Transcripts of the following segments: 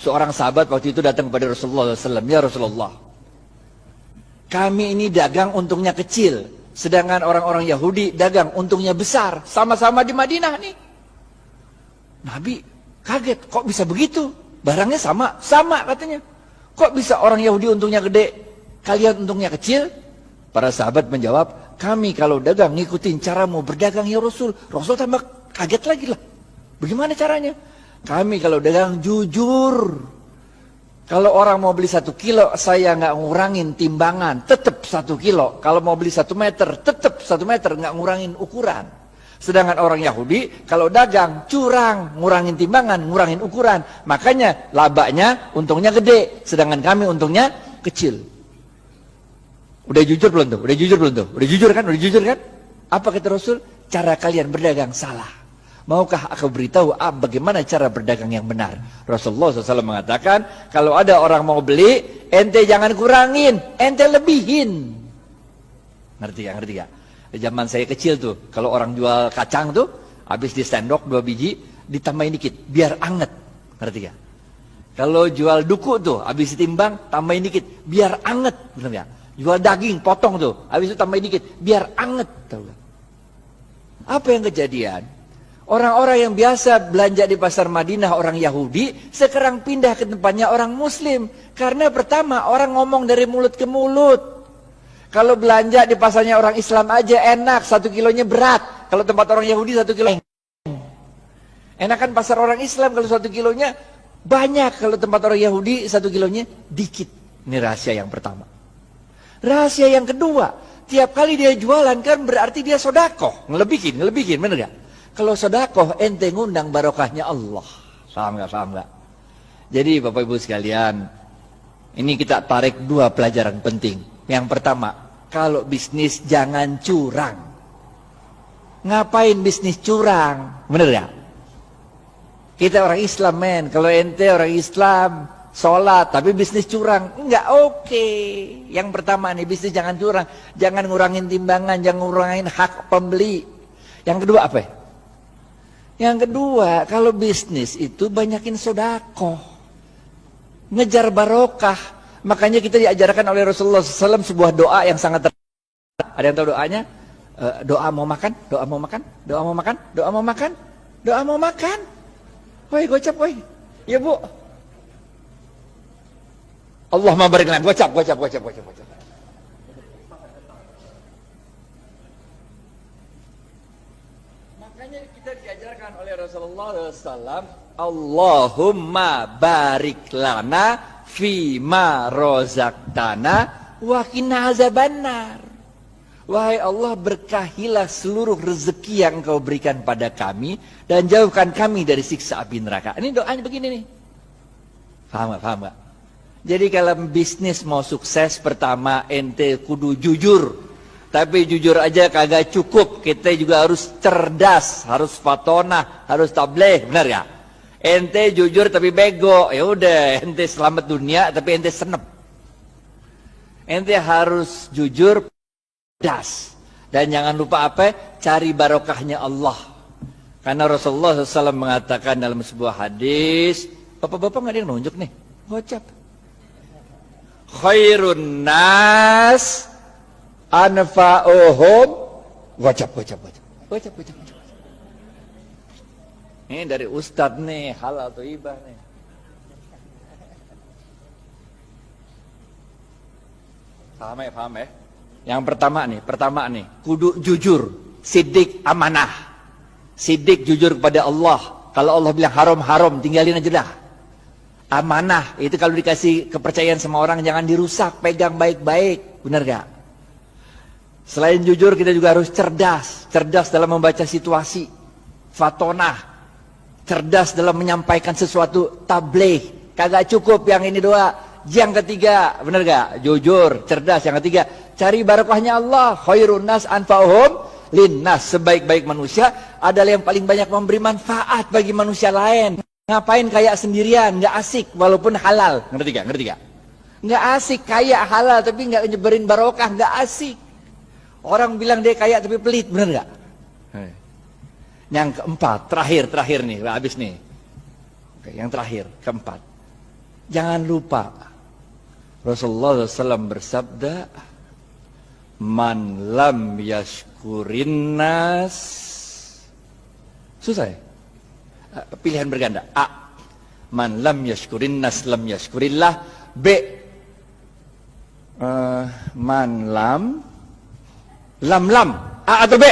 Seorang sahabat waktu itu datang kepada Rasulullah SAW. Ya Rasulullah, kami ini dagang untungnya kecil, sedangkan orang-orang Yahudi dagang untungnya besar. Sama-sama di Madinah nih. Nabi kaget, kok bisa begitu? Barangnya sama, sama katanya. Kok bisa orang Yahudi untungnya gede, kalian untungnya kecil? Para sahabat menjawab, kami kalau dagang ngikutin caramu berdagang ya Rasul. Rasul tambah kaget lagi lah. Bagaimana caranya? Kami kalau dagang jujur. Kalau orang mau beli 1 kilo, saya nggak ngurangin timbangan, tetap 1 kilo. Kalau mau beli 1 meter, tetap 1 meter, nggak ngurangin ukuran. Sedangkan orang Yahudi, kalau dagang, curang, ngurangin timbangan, ngurangin ukuran. Makanya labanya, untungnya gede. Sedangkan kami untungnya kecil. Udah jujur belum tuh? Udah jujur belum tuh? Udah jujur kan? Udah jujur kan? Apa kata Rasul? Cara kalian berdagang salah. Maukah aku beritahu bagaimana cara berdagang yang benar? Rasulullah SAW mengatakan, kalau ada orang mau beli, ente jangan kurangin, ente lebihin. Ngerti gak? Ngerti gak? Di zaman saya kecil tuh, kalau orang jual kacang tuh, habis di sendok 2 biji, ditambahin dikit, biar anget. Ngerti gak? Kalau jual duku tuh, habis ditimbang, tambahin dikit, biar anget. Bener gak? Jual daging, potong tuh, habis itu tambahin dikit, biar anget. Tahu gak? Apa yang kejadian? Orang-orang yang biasa belanja di pasar Madinah, orang Yahudi, sekarang pindah ke tempatnya orang Muslim. Karena pertama, orang ngomong dari mulut ke mulut. Kalau belanja di pasarnya orang Islam aja enak, 1 kilonya berat. Kalau tempat orang Yahudi 1 kilo. Enakan pasar orang Islam kalau 1 kilonya banyak. Kalau tempat orang Yahudi 1 kilonya dikit. Ini rahasia yang pertama. Rahasia yang kedua, tiap kali dia jualan kan berarti dia sodakoh. Ngelebihin, bener gak? Kalau sodakoh ente ngundang barokahnya Allah. Paham gak? Paham gak? Jadi Bapak Ibu sekalian, ini kita tarik 2 pelajaran penting. Yang pertama, kalau bisnis jangan curang. Ngapain bisnis curang? Bener gak? Kita orang Islam men. Kalau ente orang Islam, sholat tapi bisnis curang, enggak oke. Yang pertama nih, bisnis jangan curang. Jangan ngurangin timbangan, jangan ngurangin hak pembeli. Yang kedua apa ya? Yang kedua, kalau bisnis itu banyakin sodakoh, ngejar barokah. Makanya kita diajarkan oleh Rasulullah SAW sebuah doa yang sangat ada yang tahu doanya? Doa mau makan, doa mau makan, doa mau makan, doa mau makan, doa mau makan. Woi gocap woi, ya bu. Allahumma barik lana, gocap. Makanya kita diajarkan oleh Rasulullah SAW, Allahumma barik lana fima rozaqtana wa qina azabannar. Wahai Allah, berkahilah seluruh rezeki yang Engkau berikan pada kami dan jauhkan kami dari siksa api neraka. Ini doanya begini nih. Paham gak? Jadi kalau bisnis mau sukses, pertama ente kudu jujur. Tapi jujur aja kagak cukup, kita juga harus cerdas, harus fatonah, harus tabligh, benar ya? Ente jujur tapi bego, ya udah ente selamat dunia tapi ente senep. Ente harus jujur, cerdas, dan jangan lupa apa? Cari barokahnya Allah. Karena Rasulullah SAW mengatakan dalam sebuah hadis, bapak-bapak nggak ada yang nunjuk nih, gocap. Khairun nas anfa'uhum, gocap. Ini dari Ustadz nih, halal atau ibah nih. Paham ya? Yang pertama nih, kudu jujur, sidik amanah. Sidik jujur kepada Allah. Kalau Allah bilang haram, tinggalin aja dah. Amanah, itu kalau dikasih kepercayaan sama orang jangan dirusak, pegang baik-baik, benar gak? Selain jujur kita juga harus cerdas dalam membaca situasi, fatonah, cerdas dalam menyampaikan sesuatu, tabligh. Kagak cukup yang ini doa. Yang ketiga, benar gak? Jujur, cerdas. Yang ketiga, cari barokahnya Allah. Khairun nas anfa'uhum linnas. Sebaik-baik manusia adalah yang paling banyak memberi manfaat bagi manusia lain. Ngapain kaya sendirian, nggak asik walaupun halal. Ngerti gak? Nggak asik kaya halal tapi nggak nyebarin barokah, nggak asik. Orang bilang dia kaya tapi pelit, bener gak? Yang keempat, terakhir nih, habis nih. Oke, yang terakhir, keempat. Jangan lupa Rasulullah SAW bersabda, man lam yashkurin nas. Susah ya? Pilihan berganda. A, man lam yashkurin nas lam yashkurillah. B, man lam A atau B?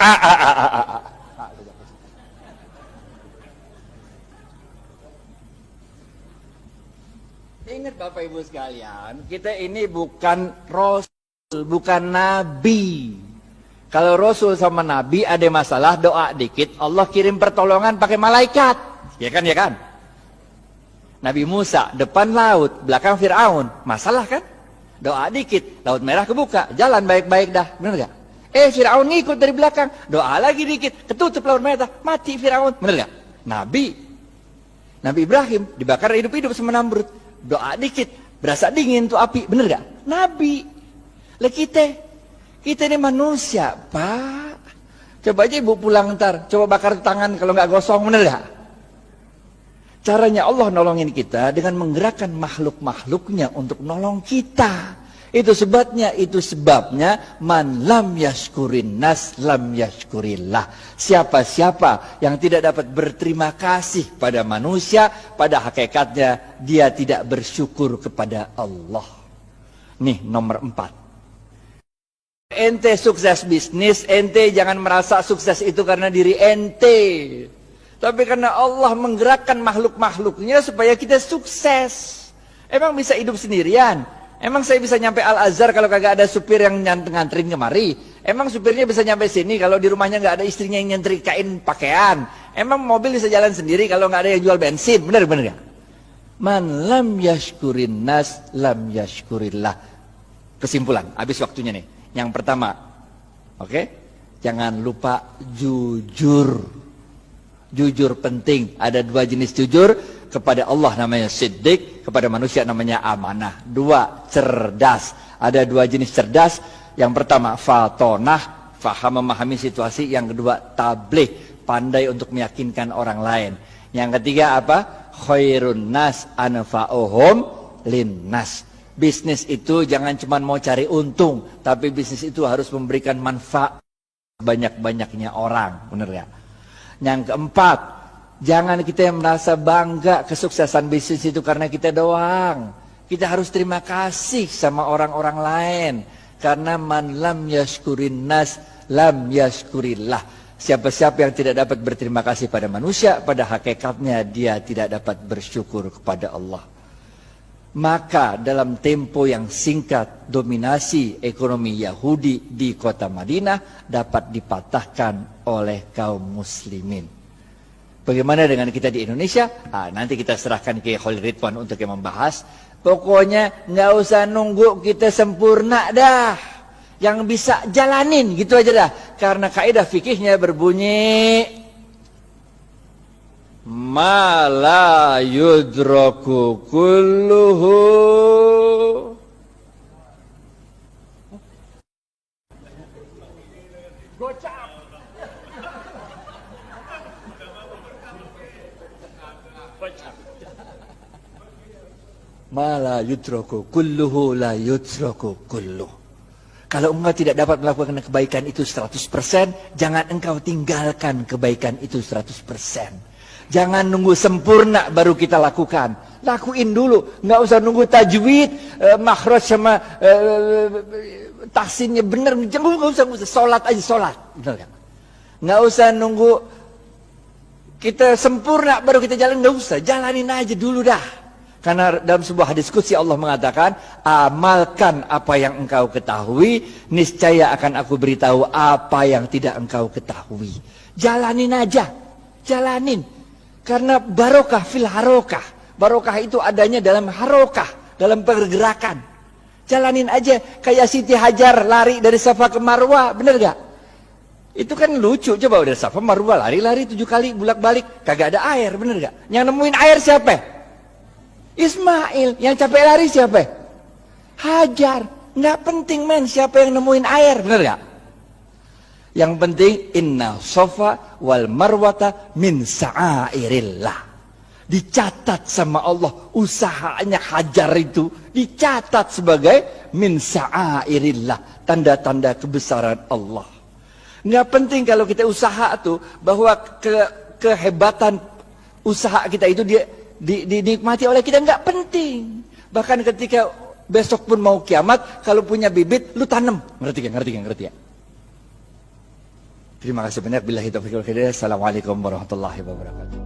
A. Ingat Bapak Ibu sekalian, kita ini bukan Rasul, bukan Nabi. Kalau Rasul sama Nabi ada masalah, doa dikit, Allah kirim pertolongan pakai malaikat. Ya kan, ya kan? Nabi Musa, depan laut, belakang Fir'aun. Masalah kan? Doa dikit, laut merah kebuka, jalan baik-baik dah. Bener gak? Fir'aun ngikut dari belakang, doa lagi dikit, ketutup laut merah, mati Fir'aun. Bener gak? Nabi Ibrahim dibakar hidup-hidup sama Namrud. Doa dikit, berasa dingin tuh api. Bener gak? Nabi. Lah kita ini manusia, Pak. Coba aja ibu pulang ntar, coba bakar tangan kalau nggak gosong, bener gak? Caranya Allah nolongin kita dengan menggerakkan makhluk-makhluknya untuk nolong kita. Itu sebabnya man lam yashkurin nas lam yashkurillah. Siapa-siapa yang tidak dapat berterima kasih pada manusia, pada hakikatnya dia tidak bersyukur kepada Allah. Nih nomor 4. Ente sukses bisnis, ente jangan merasa sukses itu karena diri ente, tapi karena Allah menggerakkan makhluk-makhluknya supaya kita sukses. Emang bisa hidup sendirian? Emang saya bisa nyampe Al-Azhar kalau kagak ada supir yang nganterin kemari? Emang supirnya bisa nyampe sini kalau di rumahnya nggak ada istrinya yang nyetrikain pakaian? Emang mobil bisa jalan sendiri kalau nggak ada yang jual bensin? Bener ya? Man lam yashkurin nas lam yashkurillah. Kesimpulan, habis waktunya nih. Yang pertama, oke? Jangan lupa jujur. Jujur penting. Ada 2 jenis jujur. Kepada Allah namanya siddiq, kepada manusia namanya amanah. 2, cerdas. Ada 2 jenis cerdas. Yang pertama, fatonah, faham memahami situasi. Yang kedua, tabligh, pandai untuk meyakinkan orang lain. Yang ketiga apa? Khairun nas anfa'uhum linnas. Bisnis itu jangan cuma mau cari untung, tapi bisnis itu harus memberikan manfaat banyak-banyaknya orang. Bener ya? Yang keempat, jangan kita yang merasa bangga kesuksesan bisnis itu karena kita doang. Kita harus terima kasih sama orang-orang lain. Karena man lam yashkurin nas lam yashkurillah. Siapa-siapa yang tidak dapat berterima kasih pada manusia, pada hakikatnya dia tidak dapat bersyukur kepada Allah. Maka dalam tempo yang singkat, dominasi ekonomi Yahudi di kota Madinah dapat dipatahkan oleh kaum muslimin. Bagaimana dengan kita di Indonesia? Nanti kita serahkan ke Khalil Ridwan untuk yang membahas. Pokoknya nggak usah nunggu kita sempurna dah. Yang bisa jalanin gitu aja dah. Karena kaidah fikihnya berbunyi ma la yudraku kulluhu ma la yudraku kulluhu la yudraku kulluh. Kalau engkau tidak dapat melakukan kebaikan itu 100%, jangan engkau tinggalkan kebaikan itu 100%. Jangan nunggu sempurna baru kita lakukan. Lakuin dulu. Nggak usah nunggu tajwid, makhraj sama tahsinnya benar. Nggak usah. Sholat aja sholat. Nggak usah nunggu kita sempurna baru kita jalan. Nggak usah. Jalanin aja dulu dah. Karena dalam sebuah hadis qudsi Allah mengatakan, amalkan apa yang engkau ketahui, niscaya akan aku beritahu apa yang tidak engkau ketahui. Jalanin aja. Jalanin. Karena barokah fil harokah. Barokah itu adanya dalam harokah, dalam pergerakan. Jalanin aja kayak Siti Hajar lari dari Safa ke Marwah, bener gak? Itu kan lucu, coba udah Safa Marwah lari-lari 7 kali bolak-balik, kagak ada air, bener gak? Yang nemuin air siapa? Ismail. Yang capek lari siapa? Hajar. Nggak penting men siapa yang nemuin air, bener gak? Yang penting inna sofa wal marwata min sa'airillah. dicatat sama Allah. Usahanya hajar itu dicatat sebagai min sa'airillah, tanda-tanda kebesaran Allah. Nggak penting kalau kita usaha tuh, bahwa kehebatan usaha kita itu dinikmati oleh kita, nggak penting. Bahkan ketika besok pun mau kiamat, kalau punya bibit lu tanam. Ngerti ya? Terima kasih banyak. Billahi taufiq wal hidayah. Assalamualaikum warahmatullahi wabarakatuh.